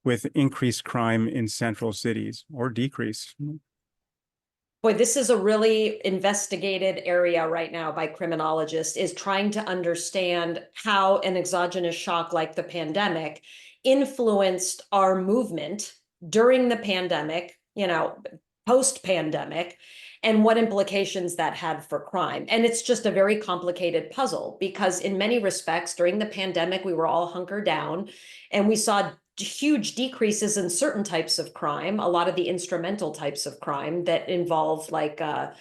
with increased crime in central cities or decrease? Boy, this is a really investigated area right now by criminologists, is trying to understand how an exogenous shock like the pandemic influenced our movement during the pandemic, post-pandemic, and what implications that had for crime. And it's just a very complicated puzzle because in many respects, during the pandemic, we were all hunkered down and we saw huge decreases in certain types of crime, a lot of the instrumental types of crime that involve like, a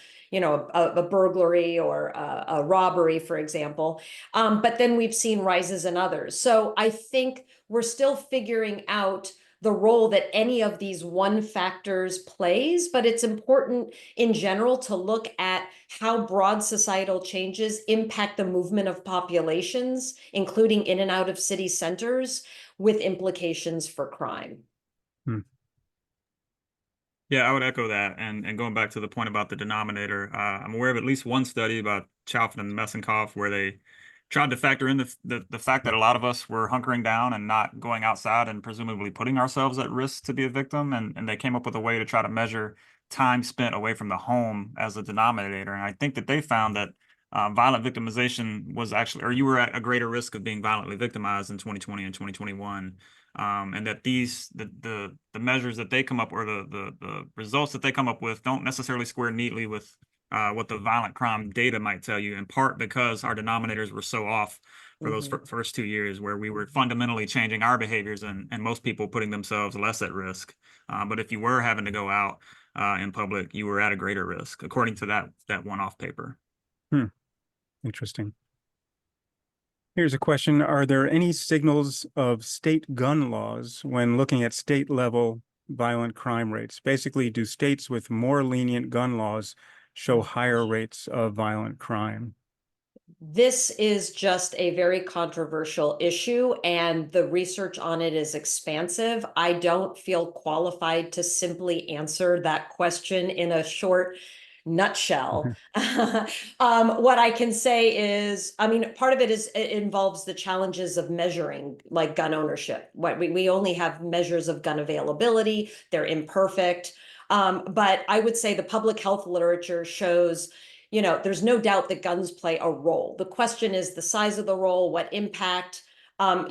burglary or a robbery, for example. But then we've seen rises in others. So I think we're still figuring out the role that any of these one factors plays, but it's important in general to look at how broad societal changes impact the movement of populations, including in and out of city centers, with implications for crime. Yeah, I would echo that. And going back to the point about the denominator, I'm aware of at least one study about Chalfin and Messenkoff where they tried to factor in the fact that a lot of us were hunkering down and not going outside and presumably putting ourselves at risk to be a victim. And they came up with a way to try to measure time spent away from the home as a denominator. And I think that they found that violent victimization was actually, or you were at a greater risk of being violently victimized in 2020 and 2021. And that the measures that they come up, or the results that they come up with, don't necessarily square neatly with what the violent crime data might tell you, in part because our denominators were so off for those first 2 years, where we were fundamentally changing our behaviors and most people putting themselves less at risk. But if you were having to go out in public, you were at a greater risk, according to that one-off paper. Interesting. Here's a question. Are there any signals of state gun laws when looking at state level violent crime rates? Basically, do states with more lenient gun laws show higher rates of violent crime? This is just a very controversial issue, and the research on it is expansive. I don't feel qualified to simply answer that question in a short nutshell. What I can say is, part of it involves the challenges of measuring like gun ownership. We only have measures of gun availability. They're imperfect. But I would say the public health literature shows, there's no doubt that guns play a role. The question is the size of the role, what impact, how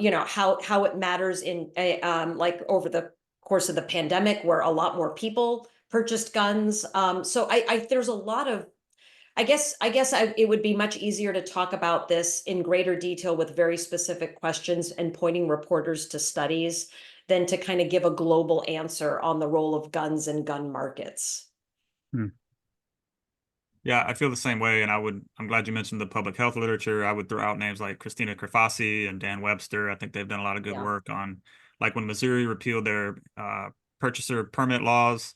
it matters in like over the course of the pandemic, where a lot more people purchased guns. So there's a lot of, I guess it would be much easier to talk about this in greater detail with very specific questions and pointing reporters to studies than to kind of give a global answer on the role of guns and gun markets. Yeah, I feel the same way, and I'm glad you mentioned the public health literature. I would throw out names like Christina Kerfasi and Dan Webster. I think they've done a lot of good Yeah. work on, like when Missouri repealed their purchaser permit laws,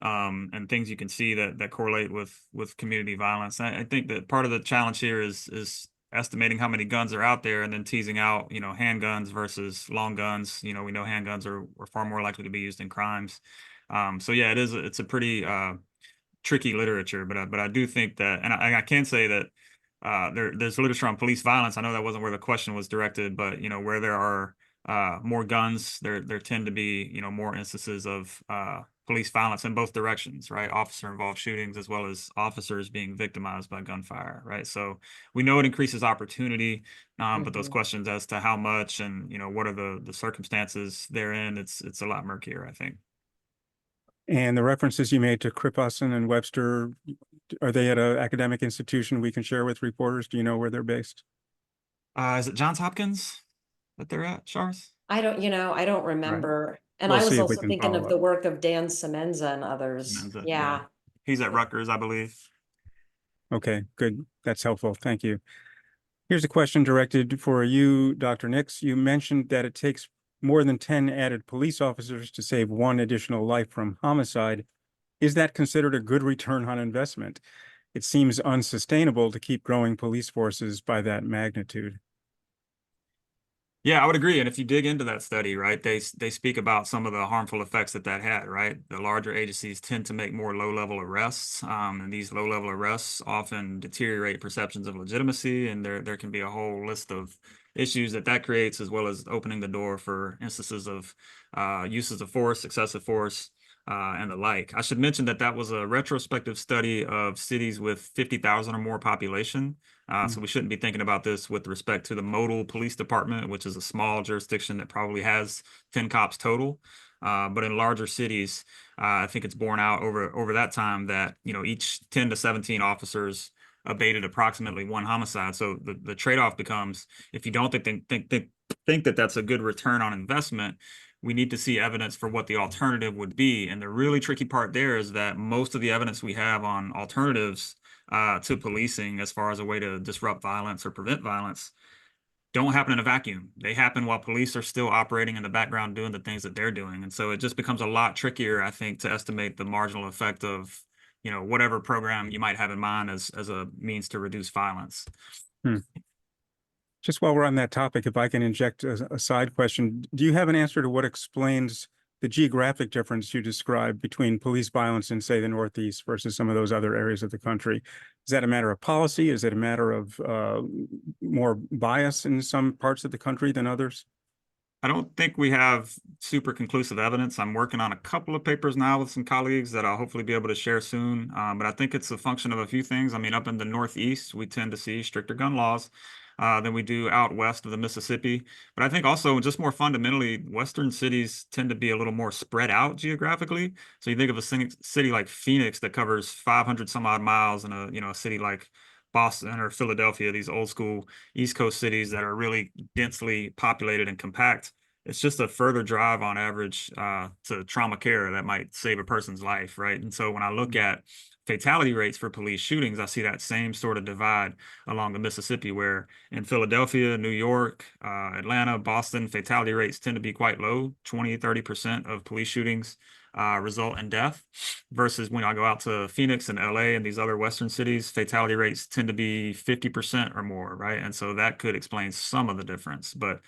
and things you can see that correlate with community violence. I think that part of the challenge here is estimating how many guns are out there and then teasing out, handguns versus long guns. We know handguns are far more likely to be used in crimes. So yeah, it's a pretty tricky literature, but I do think that, and I can say that there's literature on police violence. I know that wasn't where the question was directed, but where there are more guns, there tend to be more instances of police violence in both directions, right? Officer involved shootings as well as officers being victimized by gunfire, right? So we know it increases opportunity, but those questions as to how much and what are the circumstances therein, it's a lot murkier, I think. And the references you made to Krippassen and Webster, are they at an academic institution we can share with reporters? Do you know where they're based? Is it Johns Hopkins that they're at, Charis? I don't remember. And We'll I was see if we also can thinking of follow the up. work of Dan Semenza and others. Menza, yeah. Yeah. He's at Rutgers, I believe. Okay, good. That's helpful. Thank you. Here's a question directed for you, Dr. Nix. You mentioned that it takes more than 10 added police officers to save one additional life from homicide. Is that considered a good return on investment? It seems unsustainable to keep growing police forces by that magnitude. Yeah, I would agree. And if you dig into that study, right, they speak about some of the harmful effects that had, right? The larger agencies tend to make more low-level arrests, and these low-level arrests often deteriorate perceptions of legitimacy, and there can be a whole list of issues that creates, as well as opening the door for instances of uses of force, excessive force, and the like. I should mention that was a retrospective study of cities with 50,000 or more population. So we shouldn't be thinking about this with respect to the modal police department, which is a small jurisdiction that probably has 10 cops total. But in larger cities, I think it's borne out over that time that each 10 to 17 officers abated approximately one homicide. So the trade-off becomes, if you don't think that that's a good return on investment, we need to see evidence for what the alternative would be. And the really tricky part there is that most of the evidence we have on alternatives to policing as far as a way to disrupt violence or prevent violence don't happen in a vacuum. They happen while police are still operating in the background doing the things that they're doing. And so it just becomes a lot trickier, I think, to estimate the marginal effect of, whatever program you might have in mind as a means to reduce violence. Just while we're on that topic, if I can inject a side question, do you have an answer to what explains the geographic difference you described between police violence in, say, the Northeast versus some of those other areas of the country? Is that a matter of policy? Is it a matter of more bias in some parts of the country than others? I don't think we have super conclusive evidence. I'm working on a couple of papers now with some colleagues that I'll hopefully be able to share soon. But I think it's a function of a few things. I mean, up in the Northeast, we tend to see stricter gun laws than we do out west of the Mississippi. But I think also, just more fundamentally, Western cities tend to be a little more spread out geographically. So you think of a city like Phoenix that covers 500 some odd miles, and a city like Boston or Philadelphia, these old school East Coast cities that are really densely populated and compact. It's just a further drive on average to trauma care that might save a person's life, right? And so when I look at fatality rates for police shootings, I see that same sort of divide along the Mississippi, where in Philadelphia, New York, Atlanta, Boston, fatality rates tend to be quite low. 20-30% of police shootings result in death, versus when I go out to Phoenix and LA and these other Western cities, fatality rates tend to be 50% or more, right? And so that could explain some of the difference. But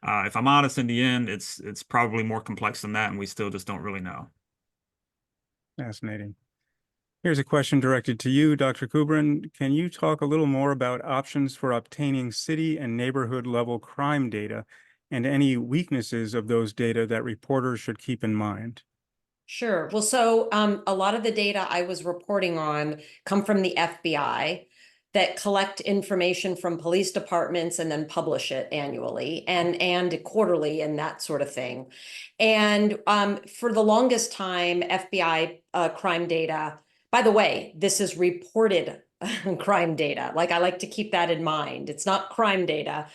if I'm honest, in the end, it's probably more complex than that, and we still just don't really know. Fascinating. Here's a question directed to you, Dr. Kubrin. Can you talk a little more about options for obtaining city and neighborhood level crime data and any weaknesses of those data that reporters should keep in mind? Sure. Well, so a lot of the data I was reporting on come from the FBI that collect information from police departments and then publish it annually and quarterly and that sort of thing. And for the longest time, FBI crime data, by the way, this is reported crime data. Like, I like to keep that in mind. It's not crime data.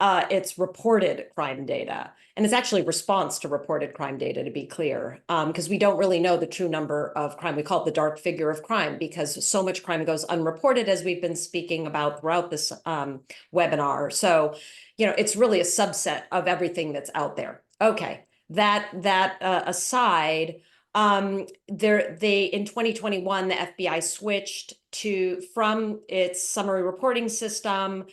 it's reported crime data. And it's actually response to reported crime data, to be clear, because we don't really know the true number of crime. We call it the dark figure of crime because so much crime goes unreported, as we've been speaking about throughout this webinar. So, it's really a subset of everything that's out there. Okay, that aside, in 2021, the FBI switched from its summary reporting system,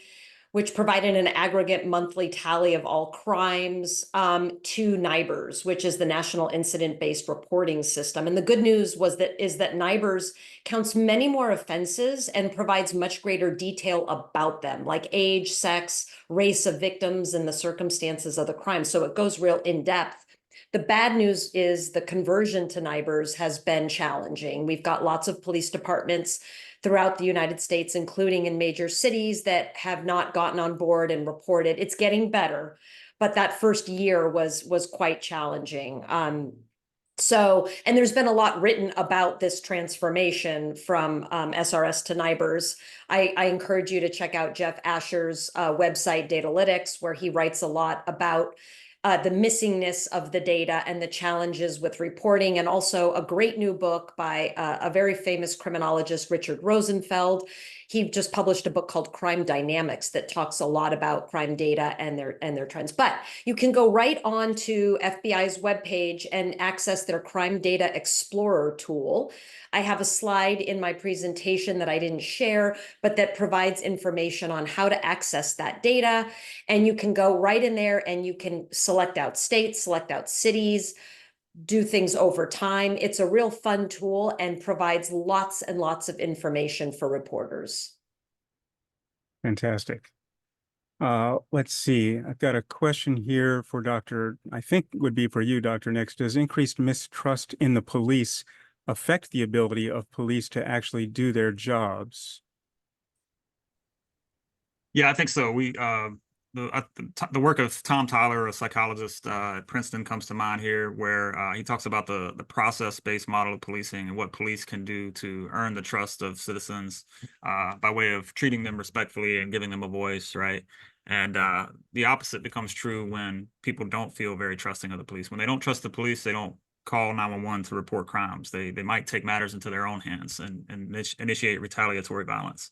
which provided an aggregate monthly tally of all crimes, to NIBRS, which is the National Incident-Based Reporting System. And the good news is that NIBRS counts many more offenses and provides much greater detail about them, like age, sex, race of victims, and the circumstances of the crime. So it goes real in depth. The bad news is the conversion to NIBRS has been challenging. We've got lots of police departments throughout the United States, including in major cities, that have not gotten on board and reported. It's getting better, but that first year was quite challenging. And there's been a lot written about this transformation from SRS to NIBRS. I encourage you to check out Jeff Asher's website, Datalytics, where he writes a lot about the missingness of the data and the challenges with reporting, and also a great new book by a very famous criminologist, Richard Rosenfeld. He just published a book called Crime Dynamics that talks a lot about crime data and their trends. But you can go right on to FBI's webpage and access their Crime Data Explorer tool. I have a slide in my presentation that I didn't share, but that provides information on how to access that data. And you can go right in there and you can select out states, select out cities, do things over time. It's a real fun tool and provides lots and lots of information for reporters. Fantastic. Let's see. I've got a question here for I think would be for you, Dr. Nix. Does increased mistrust in the police affect the ability of police to actually do their jobs? Yeah, I think so. The work of Tom Tyler, a psychologist at Princeton, comes to mind here, where he talks about the process-based model of policing and what police can do to earn the trust of citizens by way of treating them respectfully and giving them a voice, right? And the opposite becomes true when people don't feel very trusting of the police. When they don't trust the police, they don't call 911 to report crimes. They might take matters into their own hands and initiate retaliatory violence.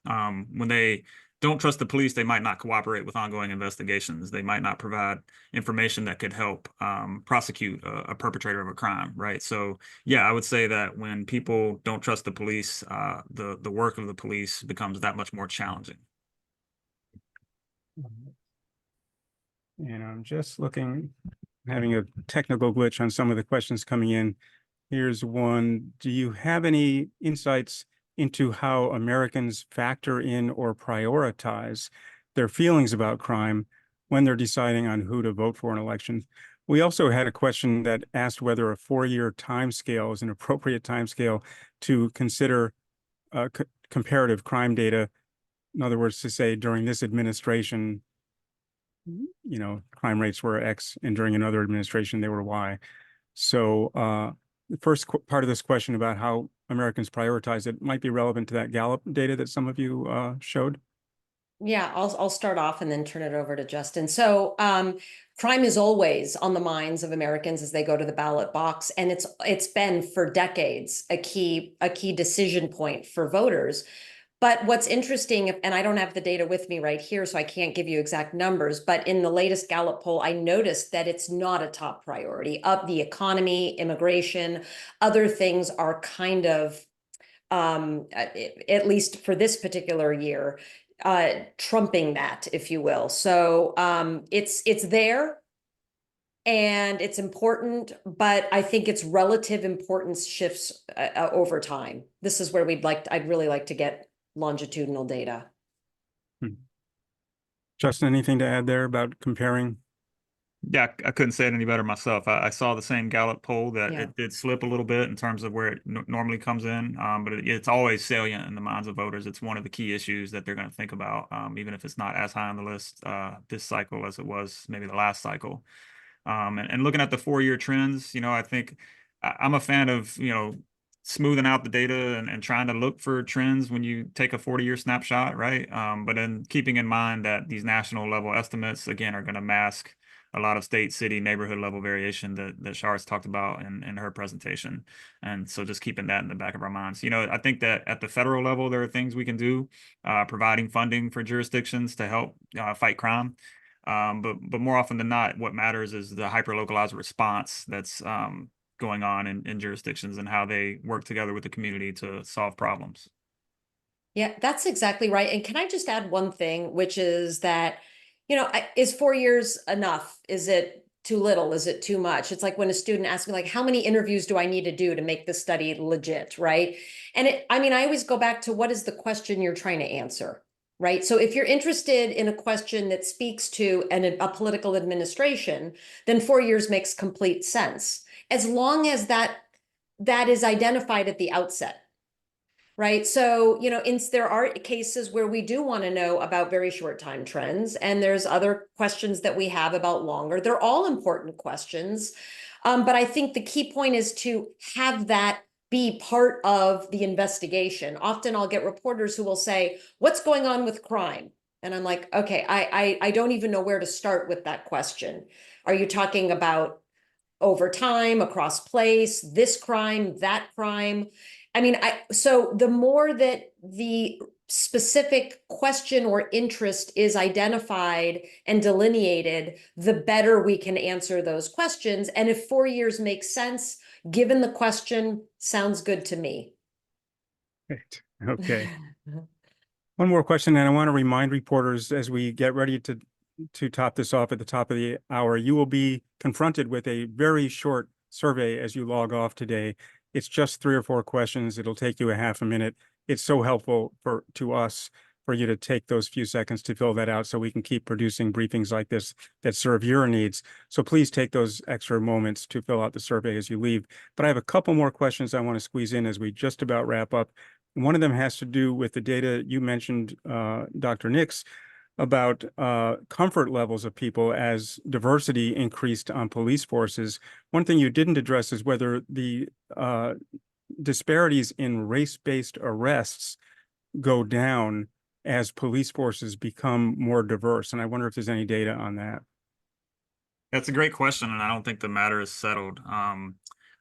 When they don't trust the police, they might not cooperate with ongoing investigations. They might not provide information that could help prosecute a perpetrator of a crime, right? So, yeah, I would say that when people don't trust the police, the work of the police becomes that much more challenging. And I'm just having a technical glitch on some of the questions coming in. Here's one. Do you have any insights into how Americans factor in or prioritize their feelings about crime when they're deciding on who to vote for in elections? We also had a question that asked whether a 4-year time scale is an appropriate time scale to consider comparative crime data. In other words, to say during this administration, crime rates were X, and during another administration, they were Y. So the first part of this question about how Americans prioritize it might be relevant to that Gallup data that some of you showed. Yeah, I'll start off and then turn it over to Justin. So crime is always on the minds of Americans as they go to the ballot box, and it's been for decades a key decision point for voters. But what's interesting, and I don't have the data with me right here, so I can't give you exact numbers, but in the latest Gallup poll, I noticed that it's not a top priority. Of the economy, immigration, other things are kind of, at least for this particular year, trumping that, if you will. So it's there and it's important, but I think its relative importance shifts over time. This is where I'd really like to get longitudinal data. Justin, anything to add there about comparing? Yeah, I couldn't say it any better myself. I saw the same Gallup poll that Yeah. it did slip a little bit in terms of where it normally comes in, but it's always salient in the minds of voters. It's one of the key issues that they're going to think about, even if it's not as high on the list this cycle as it was maybe the last cycle. And looking at the 4-year trends, I think I'm a fan of, smoothing out the data and trying to look for trends when you take a 40-year snapshot, right? But then keeping in mind that these national level estimates, again, are going to mask a lot of state, city, neighborhood level variation that Charis talked about in her presentation. And so just keeping that in the back of our minds. I think that at the federal level, there are things we can do, providing funding for jurisdictions to help fight crime. But more often than not, what matters is the hyper-localized response that's going on in jurisdictions and how they work together with the community to solve problems. Yeah, that's exactly right. And can I just add one thing, which is that, is 4 years enough? Is it too little? Is it too much? It's like when a student asks me, like, how many interviews do I need to do to make the study legit, right? And I always go back to what is the question you're trying to answer, right? So if you're interested in a question that speaks to a political administration, then 4 years makes complete sense, as long as that is identified at the outset. Right. So, there are cases where we do want to know about very short time trends, and there's other questions that we have about longer. They're all important questions. But I think the key point is to have that be part of the investigation. Often I'll get reporters who will say, what's going on with crime? And I'm like, okay, I don't even know where to start with that question. Are you talking about over time, across place, this crime, that crime? So the more that the specific question or interest is identified and delineated, the better we can answer those questions. And if 4 years makes sense, given the question, sounds good to me. Great. Okay. One more question, and I want to remind reporters as we get ready to top this off at the top of the hour, you will be confronted with a very short survey as you log off today. It's just 3 or 4 questions. It'll take you a half a minute. It's so helpful to us for you to take those few seconds to fill that out so we can keep producing briefings like this that serve your needs. So please take those extra moments to fill out the survey as you leave. But I have a couple more questions I want to squeeze in as we just about wrap up. One of them has to do with the data you mentioned, Dr. Nix, about comfort levels of people as diversity increased on police forces. One thing you didn't address is whether the disparities in race-based arrests go down as police forces become more diverse. And I wonder if there's any data on that. That's a great question, and I don't think the matter is settled.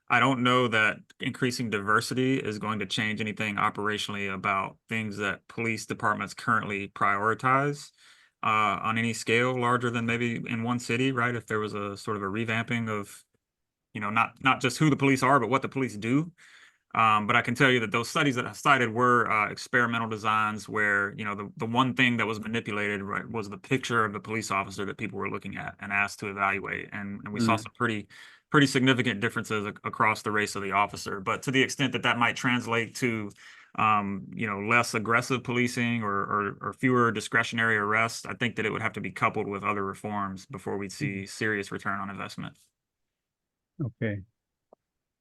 I don't know that increasing diversity is going to change anything operationally about things that police departments currently prioritize on any scale larger than maybe in one city, right? If there was a sort of a revamping of, not just who the police are, but what the police do. But I can tell you that those studies that I cited were experimental designs where, the one thing that was manipulated, right, was the picture of the police officer that people were looking at and asked to evaluate. And we saw some pretty significant differences across the race of the officer. But to the extent that that might translate to, less aggressive policing or fewer discretionary arrests, I think that it would have to be coupled with other reforms before we'd see serious return on investment. Okay.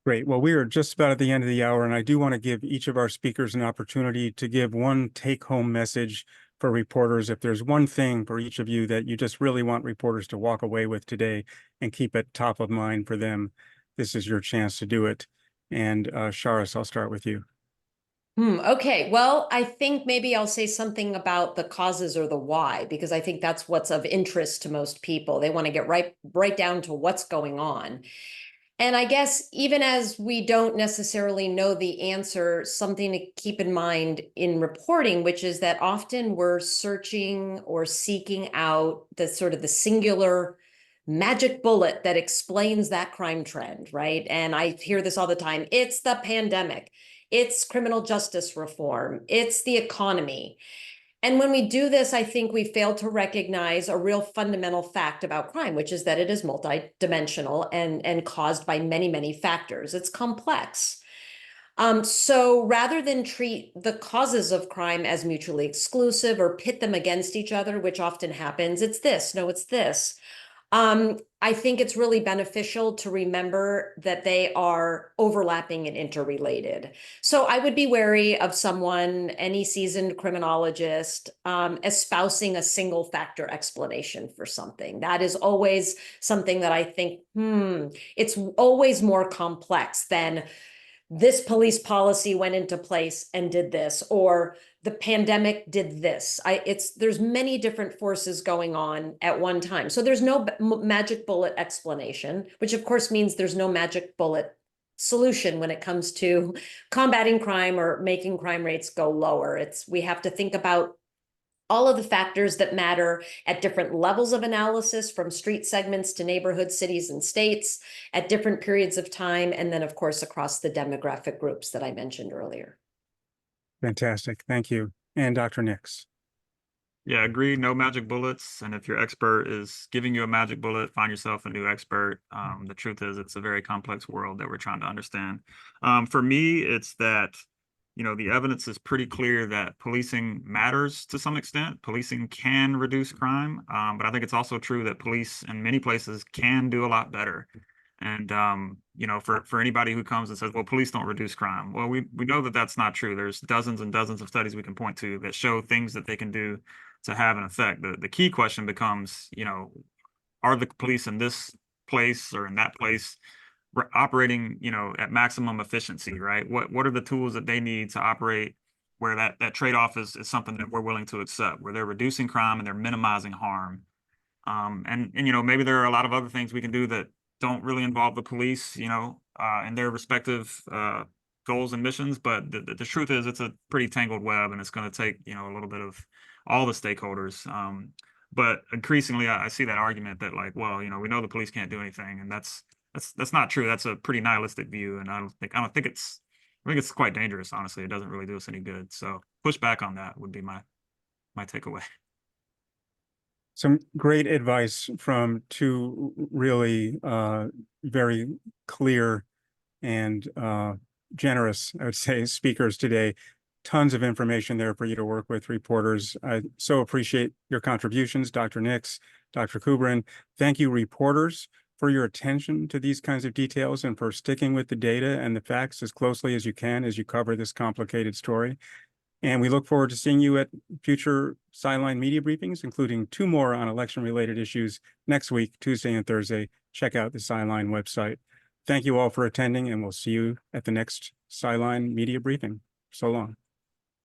Great. Well, we are just about at the end of the hour, and I do want to give each of our speakers an opportunity to give one take-home message for reporters. If there's one thing for each of you that you just really want reporters to walk away with today and keep it top of mind for them, this is your chance to do it. And Charis, I'll start with you. Okay. Well, I think maybe I'll say something about the causes or the why, because I think that's what's of interest to most people. They want to get right down to what's going on. And I guess even as we don't necessarily know the answer, something to keep in mind in reporting, which is that often we're searching or seeking out the sort of the singular magic bullet that explains that crime trend, right? And I hear this all the time. It's the pandemic. It's criminal justice reform. It's the economy. And when we do this, I think we fail to recognize a real fundamental fact about crime, which is that it is multidimensional and caused by many, many factors. It's complex. So rather than treat the causes of crime as mutually exclusive or pit them against each other, which often happens, it's this, no, it's this. I think it's really beneficial to remember that they are overlapping and interrelated. So I would be wary of someone, any seasoned criminologist, espousing a single factor explanation for something. That is always something that I think, it's always more complex than this police policy went into place and did this, or the pandemic did this. There's many different forces going on at one time. So there's no magic bullet explanation, which of course means there's no magic bullet solution when it comes to combating crime or making crime rates go lower. We have to think about all of the factors that matter at different levels of analysis, from street segments to neighborhoods, cities, and states at different periods of time. And then, of course, across the demographic groups that I mentioned earlier. Fantastic. Thank you. And Dr. Nix. Yeah, agree. No magic bullets. And if your expert is giving you a magic bullet, find yourself a new expert. The truth is, it's a very complex world that we're trying to understand. For me, it's that, the evidence is pretty clear that policing matters to some extent. Policing can reduce crime, but I think it's also true that police in many places can do a lot better. And, for anybody who comes and says, well, police don't reduce crime. Well, we know that that's not true. There's dozens and dozens of studies we can point to that show things that they can do to have an effect. The key question becomes, are the police in this place or in that place operating, at maximum efficiency, right? What are the tools that they need to operate where that trade-off is something that we're willing to accept, where they're reducing crime and they're minimizing harm. And maybe there are a lot of other things we can do that don't really involve the police, and their respective goals and missions. But the truth is, it's a pretty tangled web, and it's going to take, a little bit of all the stakeholders. But increasingly, I see that argument that, like, well, we know the police can't do anything, and that's not true. That's a pretty nihilistic view, and I think it's quite dangerous. Honestly, it doesn't really do us any good. So push back on that would be my takeaway. Some great advice from two really very clear and generous, I would say, speakers today. Tons of information there for you to work with, reporters. I so appreciate your contributions, Dr. Nix, Dr. Kubrin. Thank you, reporters, for your attention to these kinds of details and for sticking with the data and the facts as closely as you can as you cover this complicated story. And we look forward to seeing you at future SciLine media briefings, including 2 more on election-related issues next week, Tuesday and Thursday. Check out the SciLine website. Thank you all for attending, and we'll see you at the next SciLine media briefing. So long.